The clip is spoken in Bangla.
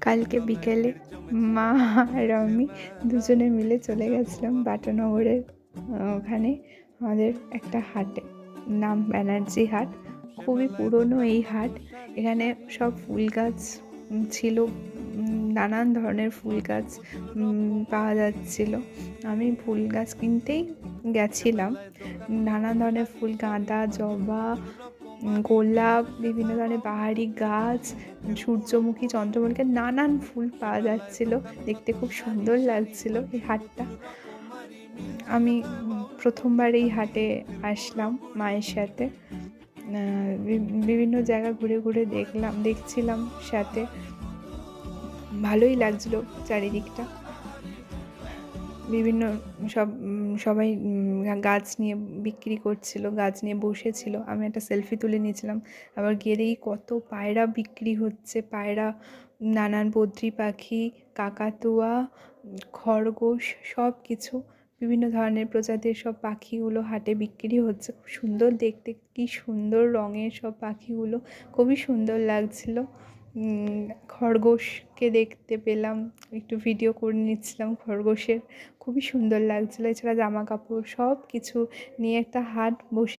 কালকে বিকেলে মা আর আমি দুজনে মিলে চলে গেছিলাম বাটানগরের ওখানে আমাদের একটা হাটে, নাম ব্যানার্জি হাট। খুবই পুরনো এই হাট। এখানে সব ফুল গাছ ছিল, নানান ধরনের ফুল গাছ পাওয়া যাচ্ছিল। আমি ফুল গাছ কিনতেই গেছিলাম। নানান ধরনের ফুল, গাঁদা, জবা, গোলাপ, বিভিন্ন ধরনের বাহারি গাছ, সূর্যমুখী, চন্দ্রমল্লিকা, নানান ফুল পাওয়া যাচ্ছিল। দেখতে খুব সুন্দর লাগছিল এই হাটটা। আমি প্রথমবার এই হাটে আসলাম মায়ের সাথে। বিভিন্ন জায়গা ঘুরে ঘুরে দেখছিলাম সাথে। ভালোই লাগছিল চারিদিকটা। বিভিন্ন সবাই গাছ নিয়ে বিক্রি করছিল, গাছ নিয়ে বসেছিল। আমি একটা সেলফি তুলে নিয়েছিলাম। আবার গিয়ে দেখি কত পায়রা বিক্রি হচ্ছে। পায়রা, নানান বদ্রি পাখি, কাকাতুয়া, খরগোশ, সব কিছু বিভিন্ন ধরনের প্রজাতির সব পাখিগুলো হাটে বিক্রি হচ্ছে। খুব সুন্দর দেখতে, কী সুন্দর রঙের সব পাখিগুলো, খুবই সুন্দর লাগছিল। খরগোশকে দেখতে পেলাম, একটু ভিডিও করে নিচ্ছিলাম খরগোশের, খুবই সুন্দর লাগছিলো। এছাড়া জামা কাপড় সব কিছু নিয়ে একটা হাট বসে